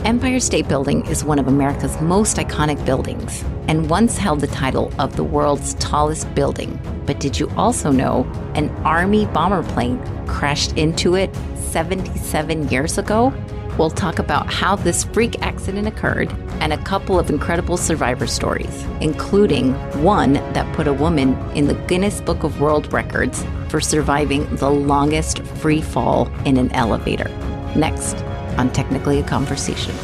Empire State Building is one of America's most iconic buildings and once held the title of the world's tallest building. But did you also know an Army bomber plane crashed into it 77 years ago? We'll talk about how this freak accident occurred and a couple of incredible survivor stories, including one that put a woman in the Guinness Book of World Records for surviving the longest free fall in an elevator. Next on Technically a Conversation.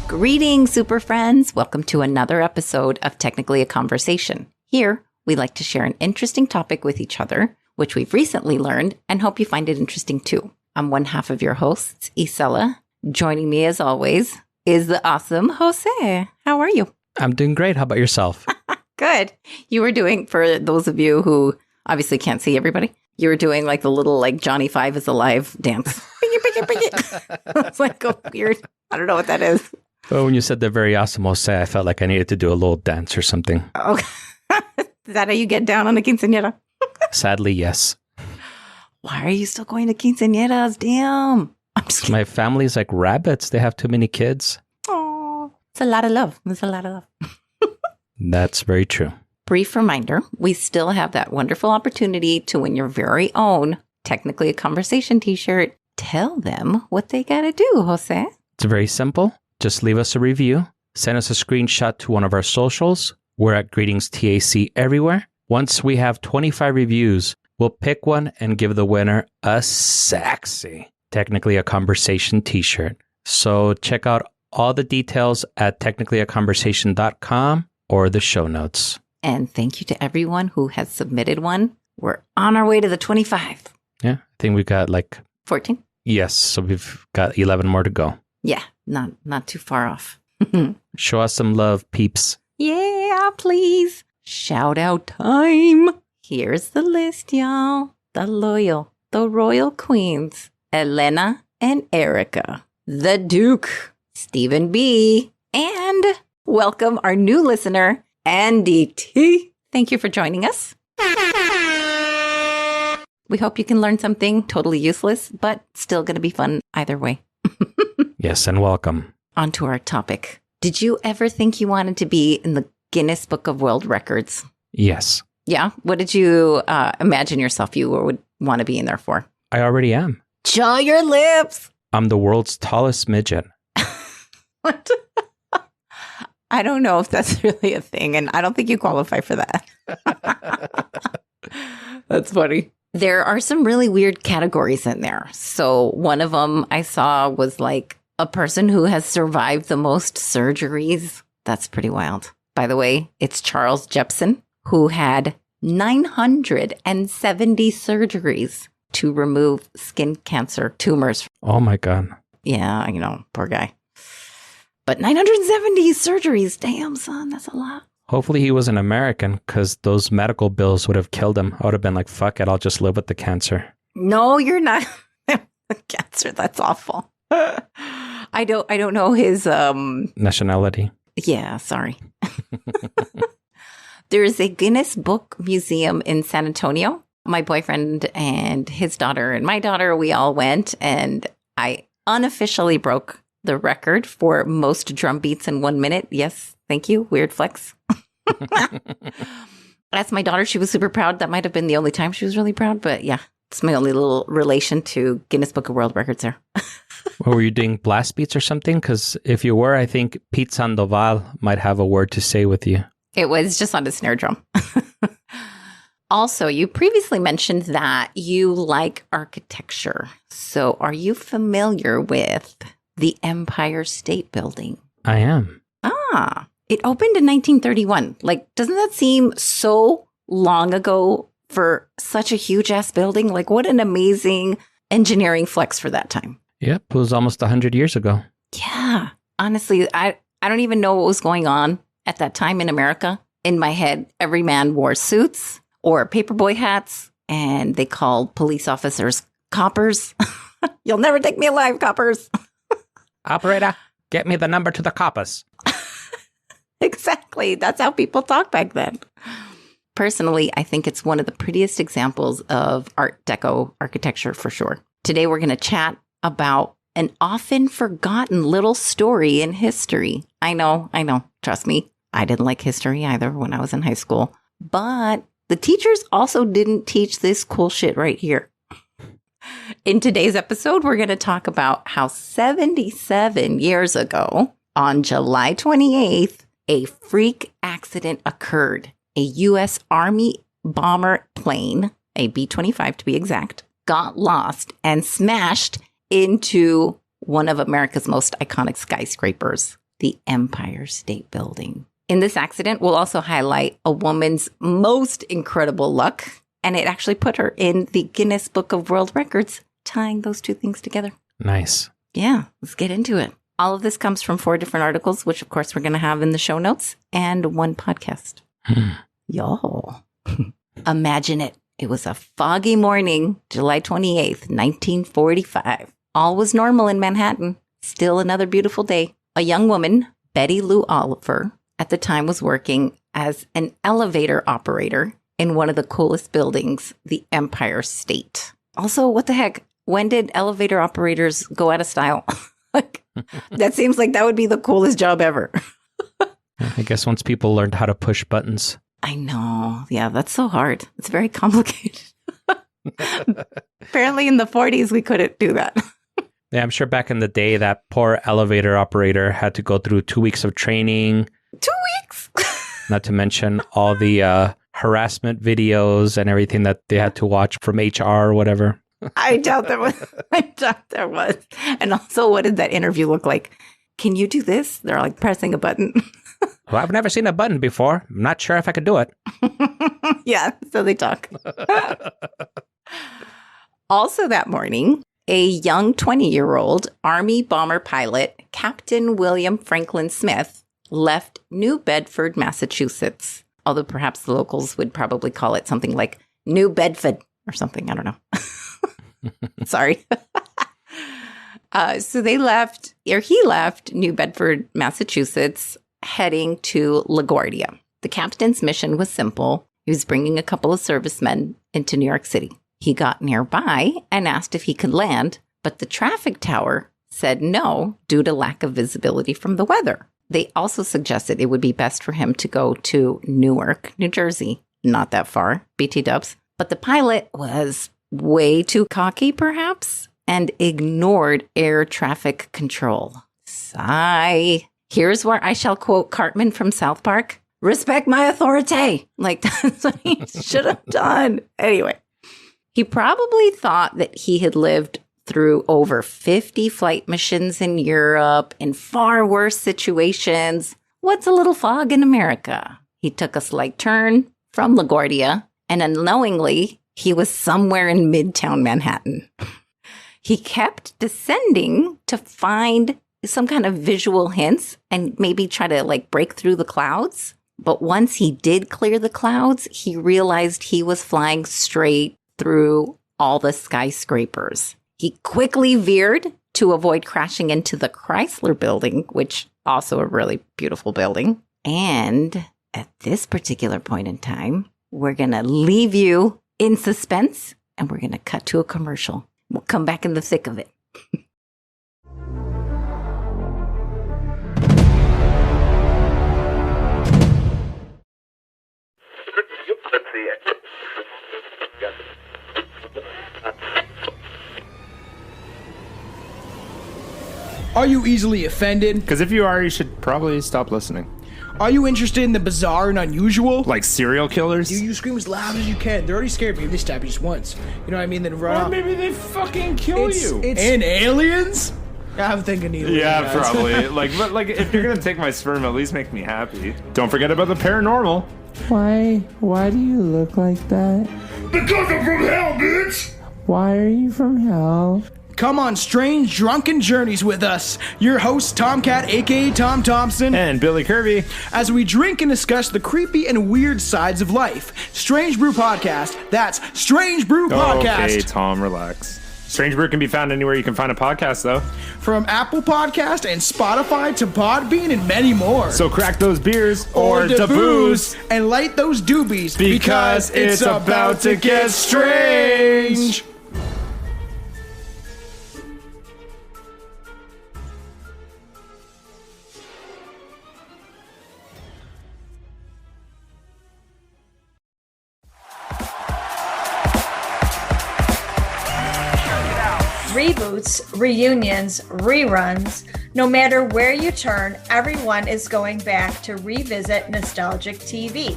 Greetings, super friends. Welcome to another episode of Technically a Conversation. Here, we like to share an interesting topic with each other, which we've recently learned, and hope you find it interesting too. I'm one half of your hosts, Isela. Joining me as always is the awesome Jose. How are you? I'm doing great. How about yourself? Good. You were doing, for those of you who obviously can't see everybody, you were doing like the little like Johnny Five is Alive dance. It's like a weird, I don't know what that is. Well, when you said the very awesome Jose, I felt like I needed to do a little dance or something. Okay. Is that how you get down on a quinceañera? Sadly, yes. Why are you still going to quinceañeras? Damn. My family's like rabbits. They have too many kids. Oh, it's a lot of love. It's a lot of love. That's very true. Brief reminder, we still have that wonderful opportunity to win your very own Technically a Conversation t-shirt. Tell them what they got to do, Jose. It's very simple. Just leave us a review. Send us a screenshot to one of our socials. We're at Greetings TAC everywhere. Once we have 25 reviews, we'll pick one and give the winner a sexy Technically a Conversation t-shirt. So check out all the details at technicallyaconversation.com or the show notes. And thank you to everyone who has submitted one. We're on our way to the 25. Yeah, I think we got like 14. Yes, so we've got 11 more to go. Yeah, not too far off. Show us some love, peeps. Yeah, please. Shout out time. Here's the list, y'all. The loyal, the royal queens, Elena and Erica, the Duke, Stephen B, and welcome our new listener, Andy T. Thank you for joining us. We hope you can learn something totally useless, but still going to be fun either way. Yes, and welcome. On to our topic. Did you ever think you wanted to be in the Guinness Book of World Records? Yes. Yeah? What did you imagine yourself you would want to be in there for? I already am. Jaw your lips! I'm the world's tallest midget. What? I don't know if that's really a thing, and I don't think you qualify for that. That's funny. There are some really weird categories in there. So one of them I saw was like a person who has survived the most surgeries. That's pretty wild. By the way, it's Charles Jepson, who had 970 surgeries to remove skin cancer tumors. Oh my God. Yeah, you know, poor guy. But 970 surgeries, damn, son, that's a lot. Hopefully he was an American, because those medical bills would have killed him. I would have been like, fuck it, I'll just live with the cancer. No, you're not. Cancer, that's awful. I don't know his nationality. Yeah, sorry. There's a Guinness Book Museum in San Antonio. My boyfriend and his daughter and my daughter, we all went, and I unofficially broke the record for most drum beats in 1 minute. Yes, thank you. Weird flex. That's my daughter. She was super proud. That might have been the only time she was really proud, but yeah, it's my only little relation to Guinness Book of World Records there. Well, were you doing blast beats or something? Because if you were, I think Pete Sandoval might have a word to say with you. It was just on a snare drum. Also, you previously mentioned that you like architecture. So are you familiar with the Empire State Building? I am. Ah, it opened in 1931. Like, doesn't that seem so long ago for such a huge ass building? Like, what an amazing engineering flex for that time. Yep, it was almost 100 years ago. Yeah. Honestly, I don't even know what was going on at that time in America. In my head, every man wore suits or paperboy hats, and they called police officers Coppers. You'll never take me alive, coppers. Operator, get me the number to the coppers. Exactly. That's how people talk back then. Personally, I think it's one of the prettiest examples of Art Deco architecture for sure. Today, we're going to chat about an often forgotten little story in history. I know. Trust me. I didn't like history either when I was in high school. But the teachers also didn't teach this cool shit right here. In today's episode, we're going to talk about how 77 years ago, on July 28th, a freak accident occurred. A U.S. Army bomber plane, a B-25 to be exact, got lost and smashed into one of America's most iconic skyscrapers, the Empire State Building. In this accident, we'll also highlight a woman's most incredible luck, and it actually put her in the Guinness Book of World Records, tying those two things together. Nice. Yeah, let's get into it. All of this comes from 4 different articles, which of course we're going to have in the show notes, and 1 podcast. Y'all. Imagine it. It was a foggy morning, July 28th, 1945. All was normal in Manhattan. Still another beautiful day. A young woman, Betty Lou Oliver, at the time was working as an elevator operator in one of the coolest buildings, the Empire State. Also, what the heck? When did elevator operators go out of style? That seems like that would be the coolest job ever. I guess once people learned how to push buttons. I know. Yeah, that's so hard. It's very complicated. Apparently in the 40s, we couldn't do that. Yeah, I'm sure back in the day, that poor elevator operator had to go through 2 weeks of training. 2 weeks? Not to mention all the harassment videos and everything that they had to watch from HR or whatever. I doubt there was. And also, what did that interview look like? Can you do this? They're like pressing a button. Well, I've never seen a button before. I'm not sure if I could do it. Yeah, so they talk. Also that morning, a young 20-year-old Army bomber pilot, Captain William Franklin Smith, left New Bedford, Massachusetts. Although perhaps the locals would probably call it something like New Bedford or something. I don't know. Sorry. So he left New Bedford, Massachusetts, heading to LaGuardia. The captain's mission was simple. He was bringing a couple of servicemen into New York City. He got nearby and asked if he could land, but the traffic tower said no due to lack of visibility from the weather. They also suggested it would be best for him to go to Newark, New Jersey. Not that far, BT dubs. But the pilot was way too cocky, perhaps, and ignored air traffic control. Sigh. Here's where I shall quote Cartman from South Park. Respect my authority. Like, that's what he should have done. Anyway, he probably thought that he had lived through over 50 flight missions in Europe in far worse situations. What's a little fog in America? He took a slight turn from LaGuardia, and unknowingly, he was somewhere in Midtown Manhattan. He kept descending to find some kind of visual hints and maybe try to break through the clouds. But once he did clear the clouds, he realized he was flying straight through all the skyscrapers. He quickly veered to avoid crashing into the Chrysler Building, which also a really beautiful building. And at this particular point in time, we're going to leave you in suspense and we're going to cut to a commercial. We'll come back in the thick of it. Are you easily offended? Because if you are, you should probably stop listening. Are you interested in the bizarre and unusual? Like serial killers? You scream as loud as you can. They're already scared. Maybe they stab you just once. You know what I mean? Then run Or off. maybe they fucking kill you. And aliens? I'm thinking aliens. Yeah, probably. But if you're gonna take my sperm, at least make me happy. Don't forget about the paranormal. Why do you look like that? Because I'm from hell, bitch! Why are you from hell? Come on strange, drunken journeys with us. Your host, Tomcat, a.k.a. Tom Thompson. And Billy Kirby. As we drink and discuss the creepy and weird sides of life. Strange Brew Podcast. That's Strange Brew Podcast. Okay, Tom, relax. Strange Brew can be found anywhere you can find a podcast, though. From Apple Podcast and Spotify to Podbean and many more. So crack those beers or the booze and light those doobies because it's about to get strange. Reboots, reunions, reruns, no matter where you turn, everyone is going back to revisit nostalgic TV.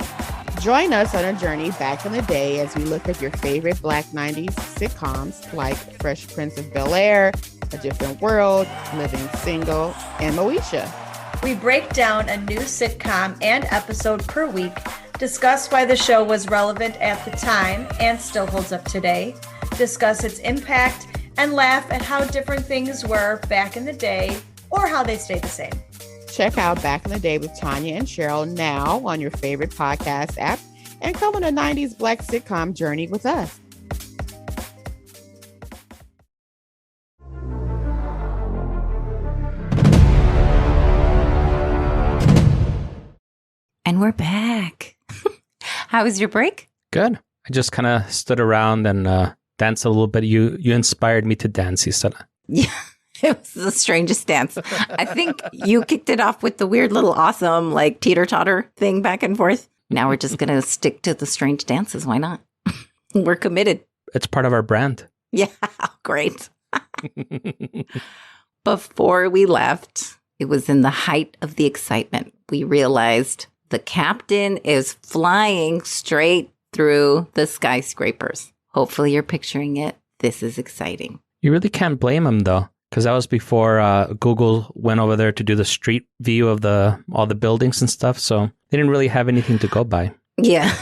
Join us on a journey back in the day as we look at your favorite Black 90s sitcoms like Fresh Prince of Bel-Air, A Different World, Living Single, and Moesha. We break down a new sitcom and episode per week, discuss why the show was relevant at the time and still holds up today, discuss its impact, and laugh at how different things were back in the day or how they stayed the same. Check out Back in the Day with Tanya and Cheryl now on your favorite podcast app and come on a 90s Black sitcom journey with us. And we're back. How was your break? Good. I just kind of stood around and danced a little bit. You inspired me to dance, Isela. Yeah, it was the strangest dance. I think you kicked it off with the weird little awesome like teeter-totter thing back and forth. Now we're just going to stick to the strange dances. Why not? We're committed. It's part of our brand. Yeah, great. Before we left, it was in the height of the excitement. We realized the captain is flying straight through the skyscrapers. Hopefully you're picturing it. This is exciting. You really can't blame him, though, because that was before Google went over there to do the street view of all the buildings and stuff. So they didn't really have anything to go by. Yeah,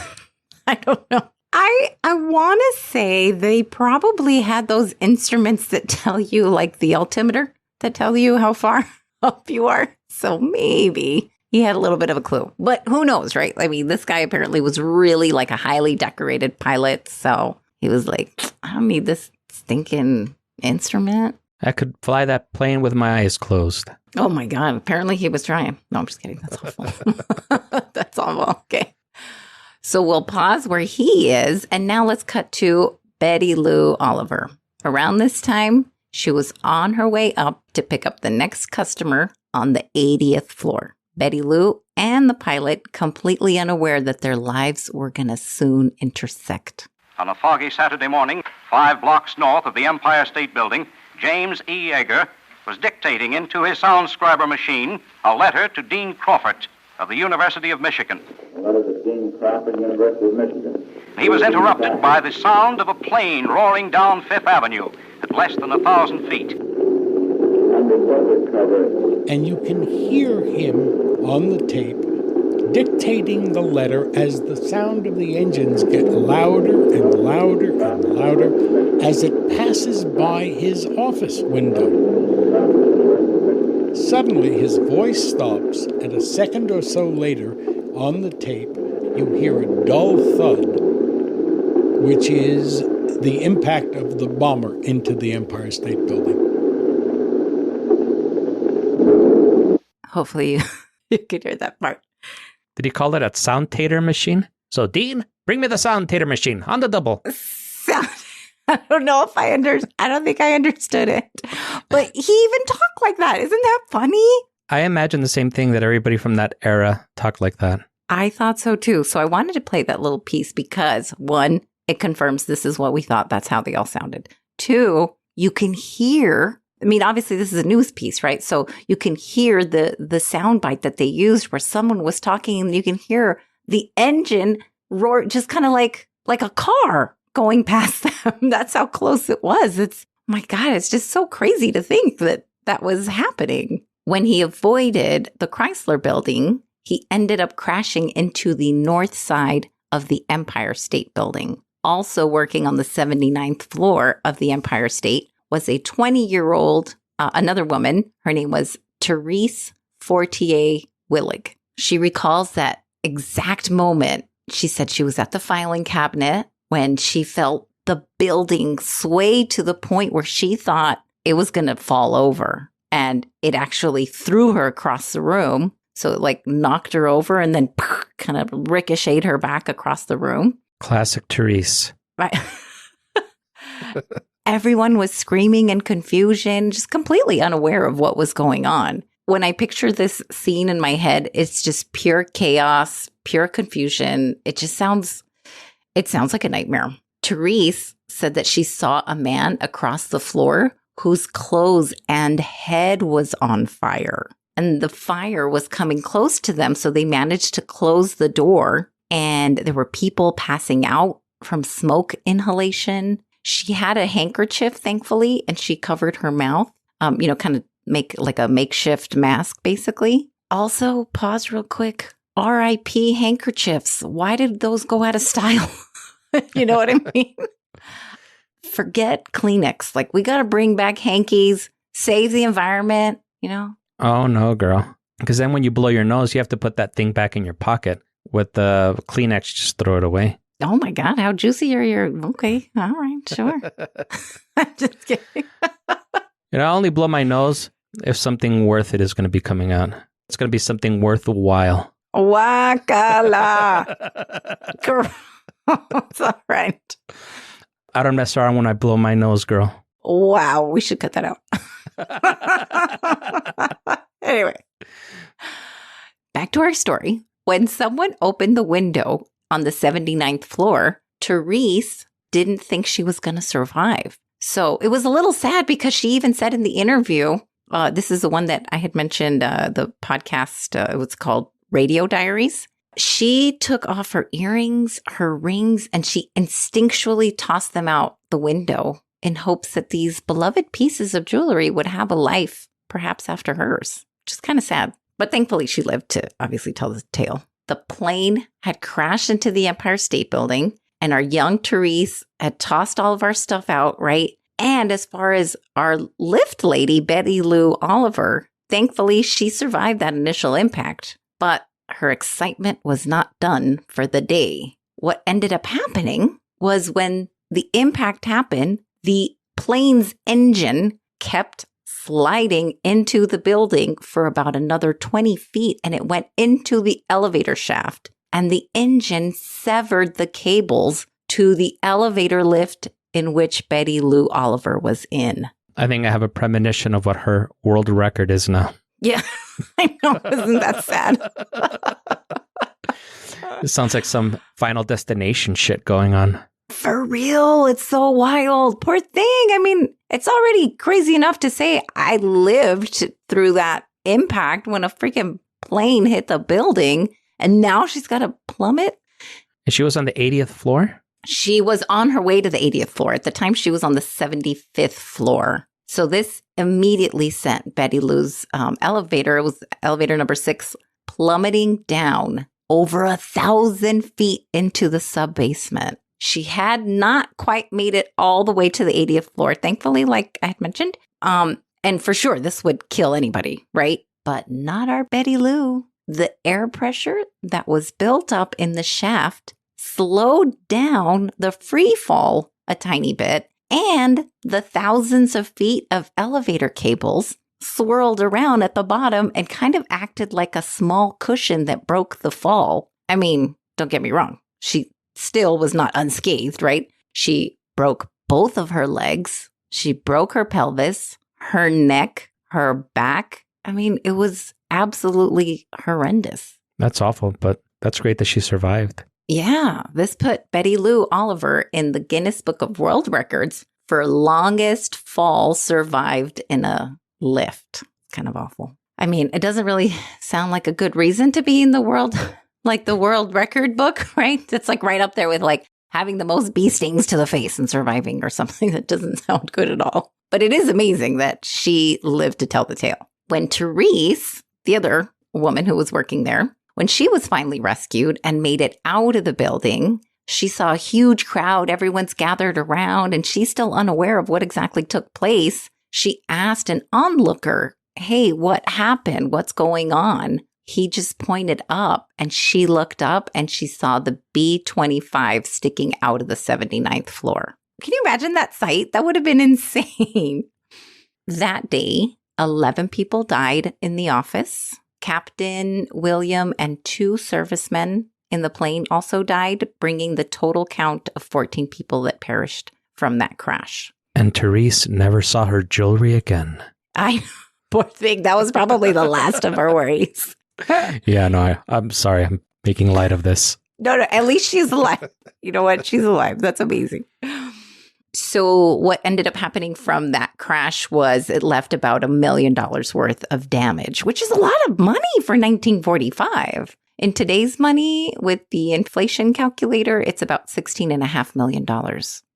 I don't know. I want to say they probably had those instruments that tell you, like the altimeter, that tell you how far up you are. So maybe he had a little bit of a clue. But who knows, right? I mean, this guy apparently was really like a highly decorated pilot. So he was like, I don't need this stinking instrument. I could fly that plane with my eyes closed. Oh my God. Apparently he was trying. No, I'm just kidding. That's awful. That's awful. Okay. So we'll pause where he is. And now let's cut to Betty Lou Oliver. Around this time, she was on her way up to pick up the next customer on the 80th floor. Betty Lou and the pilot completely unaware that their lives were going to soon intersect. On a foggy Saturday morning, 5 blocks north of the Empire State Building, James E. Yeager was dictating into his soundscriber machine a letter to Dean Crawford of the University of Michigan. A letter to Dean Crawford, University of Michigan. He was interrupted by the sound of a plane roaring down Fifth Avenue at less than 1,000 feet. And you can hear him on the tape dictating the letter as the sound of the engines get louder and louder and louder as it passes by his office window. Suddenly, his voice stops, and a second or so later, on the tape, you hear a dull thud, which is the impact of the bomber into the Empire State Building. Hopefully you could hear that part. Did he call it a sound tater machine? So, Dean, bring me the sound tater machine on the double. I don't know if I don't think I understood it. But he even talked like that. Isn't that funny? I imagine the same thing, that everybody from that era talked like that. I thought so too. So I wanted to play that little piece because, one, it confirms this is what we thought. That's how they all sounded. Two, you can hear, I mean, obviously this is a news piece, right? So you can hear the soundbite that they used where someone was talking and you can hear the engine roar, just kind of like a car going past them. That's how close it was. It's, my God, it's just so crazy to think that was happening. When he avoided the Chrysler Building, he ended up crashing into the north side of the Empire State Building. Also working on the 79th floor of the Empire State was a 20-year-old, another woman. Her name was Therese Fortier Willig. She recalls that exact moment. She said she was at the filing cabinet when she felt the building swayed to the point where she thought it was going to fall over. And it actually threw her across the room. So it like knocked her over and then kind of ricocheted her back across the room. Classic Therese. Right. Everyone was screaming in confusion, just completely unaware of what was going on. When I picture this scene in my head, it's just pure chaos, pure confusion. It sounds like a nightmare. Therese said that she saw a man across the floor whose clothes and head was on fire. And the fire was coming close to them, so they managed to close the door. And there were people passing out from smoke inhalation. She had a handkerchief, thankfully, and she covered her mouth, kind of make like a makeshift mask, basically. Also, pause real quick. R.I.P. handkerchiefs. Why did those go out of style? You know what I mean? Forget Kleenex. Like, we got to bring back hankies, save the environment, Oh, no, girl. Because then when you blow your nose, you have to put that thing back in your pocket. With the Kleenex, just throw it away. Oh, my God. How juicy are your... Okay. All right. Sure. I'm just kidding. I only blow my nose if something worth it is going to be coming out. It's going to be something worthwhile. Wakala. It's all right. I don't mess around when I blow my nose, girl. Wow. We should cut that out. Anyway. Back to our story. When someone opened the window on the 79th floor, Therese didn't think she was going to survive. So it was a little sad because she even said in the interview, this is the one that I had mentioned, the podcast, it was called Radio Diaries. She took off her earrings, her rings, and she instinctually tossed them out the window in hopes that these beloved pieces of jewelry would have a life, perhaps after hers, which is kind of sad. But thankfully, she lived to obviously tell the tale. The plane had crashed into the Empire State Building, and our young Therese had tossed all of our stuff out, right? And as far as our lift lady, Betty Lou Oliver, thankfully, she survived that initial impact. But her excitement was not done for the day. What ended up happening was when the impact happened, the plane's engine kept sliding into the building for about another 20 feet, and it went into the elevator shaft. And the engine severed the cables to the elevator lift in which Betty Lou Oliver was in. I think I have a premonition of what her world record is now. Yeah, I know. Isn't that sad? It sounds like some Final Destination shit going on. For real, it's so wild. Poor thing. I mean, it's already crazy enough to say I lived through that impact when a freaking plane hit the building, and now she's got to plummet. And she was on the 80th floor? She was on her way to the 80th floor. At the time, she was on the 75th floor. So this immediately sent Betty Lou's elevator, it was elevator number 6, plummeting down over 1,000 feet into the sub-basement. She had not quite made it all the way to the 80th floor, thankfully, like I had mentioned. And for sure, this would kill anybody, right? But not our Betty Lou. The air pressure that was built up in the shaft slowed down the free fall a tiny bit, and the thousands of feet of elevator cables swirled around at the bottom and kind of acted like a small cushion that broke the fall. I mean, don't get me wrong. She still was not unscathed, right? She broke both of her legs. She broke her pelvis, her neck, her back. I mean, it was absolutely horrendous. That's awful, but that's great that she survived. Yeah, this put Betty Lou Oliver in the Guinness Book of World Records for longest fall survived in a lift. Kind of awful. I mean, it doesn't really sound like a good reason to be in the world, like the world record book, right? It's like right up there with like having the most bee stings to the face and surviving or something. That doesn't sound good at all. But it is amazing that she lived to tell the tale. When Therese, the other woman who was working there, when she was finally rescued and made it out of the building, she saw a huge crowd. Everyone's gathered around, and she's still unaware of what exactly took place. She asked an onlooker, "Hey, what happened? What's going on?" He just pointed up, and she looked up and she saw the B-25 sticking out of the 79th floor. Can you imagine that sight? That would have been insane. That day, 11 people died in the office. Captain William and 2 servicemen in the plane also died, bringing the total count of 14 people that perished from that crash. And Therese never saw her jewelry again. Poor thing. That was probably the last of our worries. Yeah, no, I'm sorry. I'm making light of this. No, at least she's alive. You know what? She's alive. That's amazing. So what ended up happening from that crash was it left about $1 million worth of damage, which is a lot of money for 1945. In today's money, with the inflation calculator, it's about $16.5 million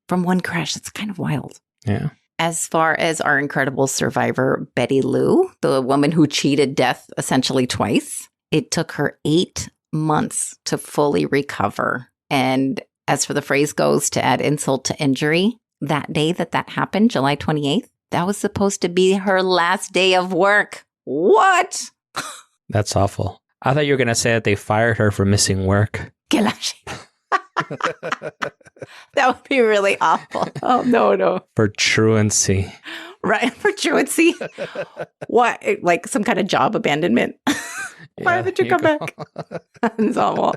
from one crash. It's kind of wild. Yeah. As far as our incredible survivor, Betty Lou, the woman who cheated death essentially twice, it took her 8 months to fully recover. And as for the phrase goes, to add insult to injury, that day that happened, July 28th, that was supposed to be her last day of work. What? That's awful. I thought you were going to say that they fired her for missing work. That would be really awful. Oh, no. For truancy. Right, for truancy. What? Like some kind of job abandonment? Why haven't you come back? That's awful.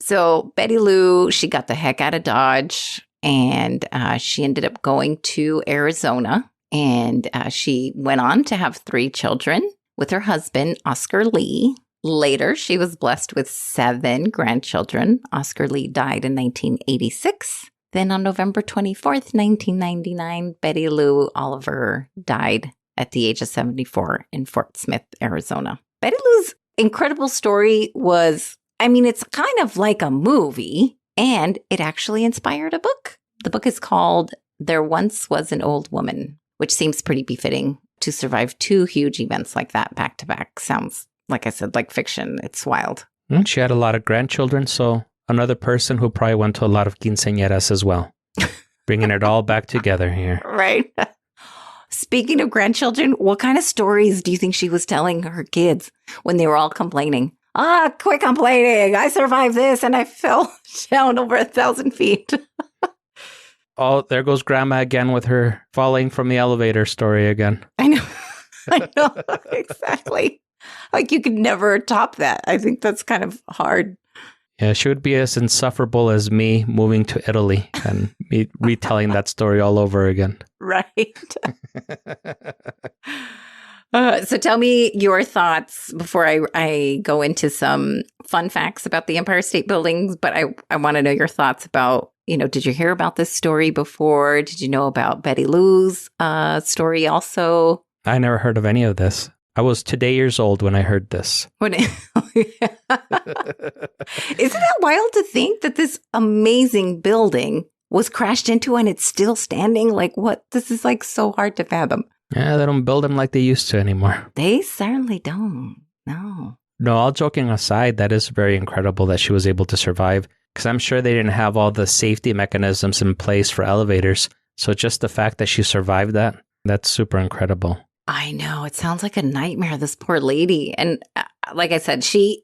So Betty Lou, she got the heck out of Dodge, and she ended up going to Arizona, and she went on to have 3 children with her husband, Oscar Lee. Later, she was blessed with 7 grandchildren. Oscar Lee died in 1986. Then on November 24th, 1999, Betty Lou Oliver died at the age of 74 in Fort Smith, Arizona. Betty Lou's incredible story was, it's kind of like a movie, and it actually inspired a book. The book is called There Once Was an Old Woman, which seems pretty befitting to survive 2 huge events like that back to back. Sounds, like I said, like fiction. It's wild. She had a lot of grandchildren, so another person who probably went to a lot of quinceañeras as well. Bringing it all back together here. Right. Speaking of grandchildren, what kind of stories do you think she was telling her kids when they were all complaining? Quit complaining. I survived this and I fell down over 1,000 feet. Oh, there goes Grandma again with her falling from the elevator story again. I know. Exactly. Like you could never top that. I think that's kind of hard. Yeah, she would be as insufferable as me moving to Italy and me retelling that story all over again. Right. So tell me your thoughts before I go into some fun facts about the Empire State Building. But I want to know your thoughts about, did you hear about this story before? Did you know about Betty Lou's story also? I never heard of any of this. I was 2 years old when I heard this. Isn't that wild to think that this amazing building was crashed into and it's still standing? Like what? This is like so hard to fathom. Yeah, they don't build them like they used to anymore. They certainly don't. No. No, all joking aside, that is very incredible that she was able to survive, because I'm sure they didn't have all the safety mechanisms in place for elevators. So just the fact that she survived that's super incredible. I know. It sounds like a nightmare, this poor lady. And like I said, she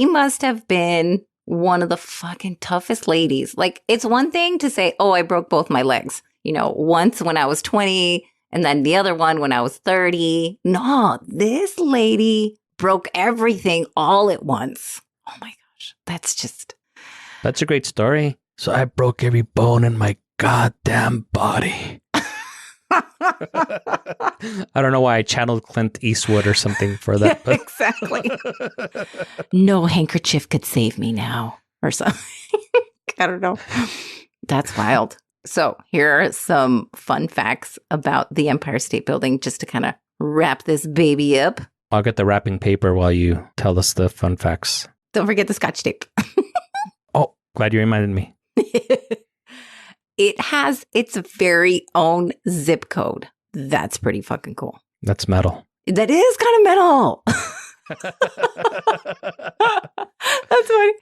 must have been one of the fucking toughest ladies. Like, it's one thing to say, oh, I broke both my legs, once when I was 20 and then the other one when I was 30. No, this lady broke everything all at once. Oh my gosh. That's a great story. So I broke every bone in my goddamn body. I don't know why I channeled Clint Eastwood or something for that. Yeah, exactly. No handkerchief could save me now or something. I don't know. That's wild. So here are some fun facts about the Empire State Building just to kind of wrap this baby up. I'll get the wrapping paper while you tell us the fun facts. Don't forget the Scotch tape. Oh, glad you reminded me. It has its very own zip code. That's pretty fucking cool. That's metal. That is kind of metal. That's funny.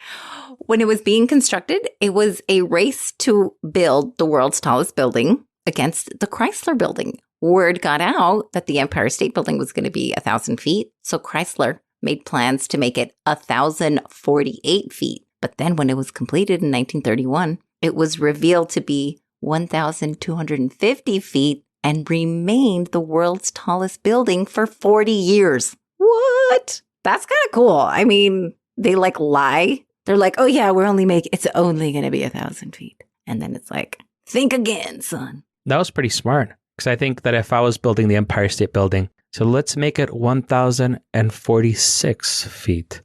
When it was being constructed, it was a race to build the world's tallest building against the Chrysler Building. Word got out that the Empire State Building was going to be 1,000 feet. So Chrysler made plans to make it 1,048 feet. But then when it was completed in 1931, it was revealed to be 1,250 feet and remained the world's tallest building for 40 years. What? That's kind of cool. I mean, they like lie. They're like, oh yeah, it's only going to be 1,000 feet. And then it's like, think again, son. That was pretty smart. Because I think that if I was building the Empire State Building, so let's make it 1,046 feet.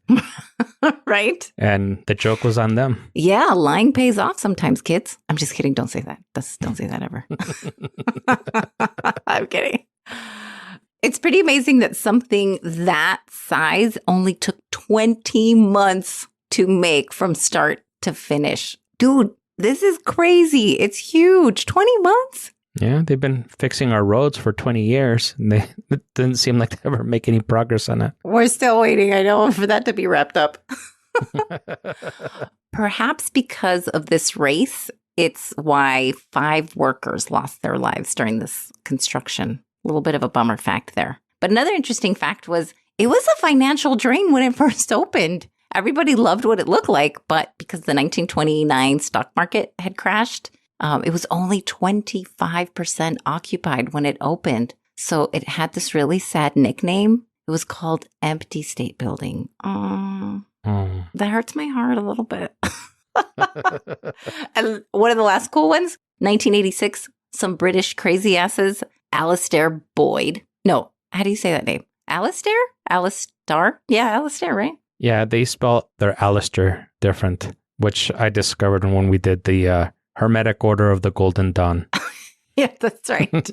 Right? And the joke was on them. Yeah, lying pays off sometimes, kids. I'm just kidding. Don't say that. Don't say that ever. I'm kidding. It's pretty amazing that something that size only took 20 months to make from start to finish. Dude, this is crazy. It's huge. 20 months? Yeah, they've been fixing our roads for 20 years. And it didn't seem like they ever make any progress on it. We're still waiting, I know, for that to be wrapped up. Perhaps because of this race, it's why 5 workers lost their lives during this construction. A little bit of a bummer fact there. But another interesting fact was it was a financial drain when it first opened. Everybody loved what it looked like, but because the 1929 stock market had crashed, it was only 25% occupied when it opened. So it had this really sad nickname. It was called Empty State Building. That hurts my heart a little bit. And one of the last cool ones, 1986, some British crazy asses, Alistair Boyd. No, how do you say that name? Alistair? Alistar? Yeah, Alistair, right? Yeah, they spell their Alistair different, which I discovered when we did the Hermetic Order of the Golden Dawn. Yeah, that's right.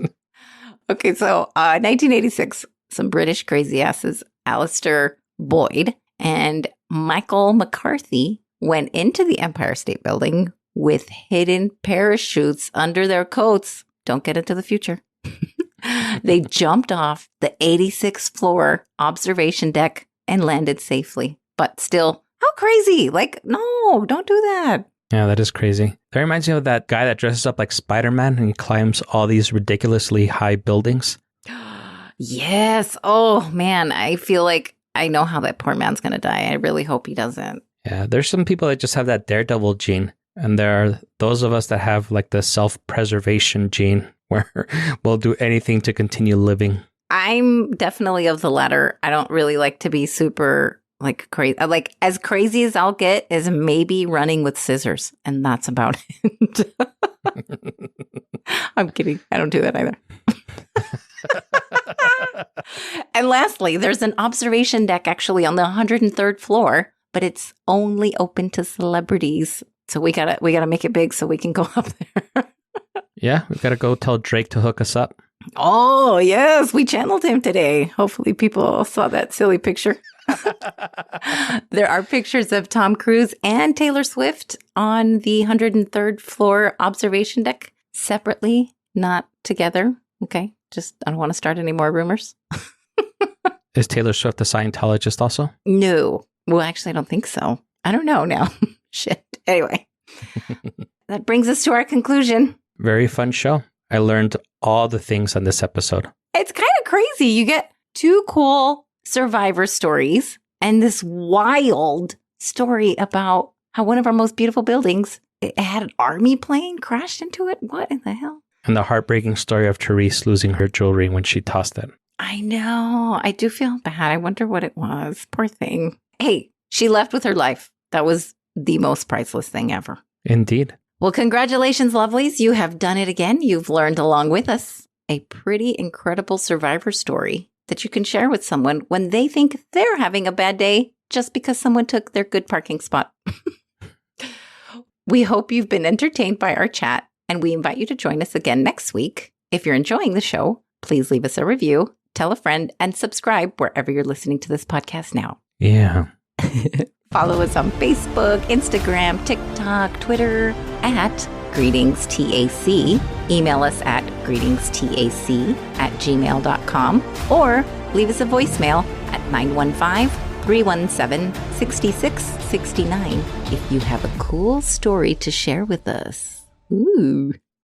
Okay, so 1986, some British crazy asses, Alistair Boyd and Michael McCarthy went into the Empire State Building with hidden parachutes under their coats. Don't get into the future. They jumped off the 86th floor observation deck and landed safely. But still, how crazy? Like, no, don't do that. Yeah, that is crazy. That reminds me of that guy that dresses up like Spider-Man and he climbs all these ridiculously high buildings. Yes. Oh, man. I feel like I know how that poor man's going to die. I really hope he doesn't. Yeah, there's some people that just have that daredevil gene. And there are those of us that have like the self-preservation gene where we'll do anything to continue living. I'm definitely of the latter. I don't really like to be super like crazy. Like as crazy as I'll get is maybe running with scissors. And that's about it. I'm kidding. I don't do that either. And lastly, there's an observation deck actually on the 103rd floor, but it's only open to celebrities. So we gotta make it big so we can go up there. Yeah, we gotta go tell Drake to hook us up. Oh, yes. We channeled him today. Hopefully people saw that silly picture. There are pictures of Tom Cruise and Taylor Swift on the 103rd floor observation deck separately, not together. Okay. Just, I don't want to start any more rumors. Is Taylor Swift a Scientologist also? No. Well, actually, I don't think so. I don't know now. Shit. Anyway, that brings us to our conclusion. Very fun show. I learned all the things on this episode. It's kind of crazy. You get 2 cool survivor stories and this wild story about how one of our most beautiful buildings, it had an army plane crashed into it. What in the hell? And the heartbreaking story of Therese losing her jewelry when she tossed it. I know. I do feel bad. I wonder what it was. Poor thing. Hey, she left with her life. That was the most priceless thing ever. Indeed. Well, congratulations, lovelies. You have done it again. You've learned along with us a pretty incredible survivor story that you can share with someone when they think they're having a bad day just because someone took their good parking spot. We hope you've been entertained by our chat, and we invite you to join us again next week. If you're enjoying the show, please leave us a review, tell a friend, and subscribe wherever you're listening to this podcast now. Yeah. Follow us on Facebook, Instagram, TikTok, Twitter at GreetingsTAC. Email us at greetingstac@gmail.com or leave us a voicemail at 915-317-6669 if you have a cool story to share with us. Ooh.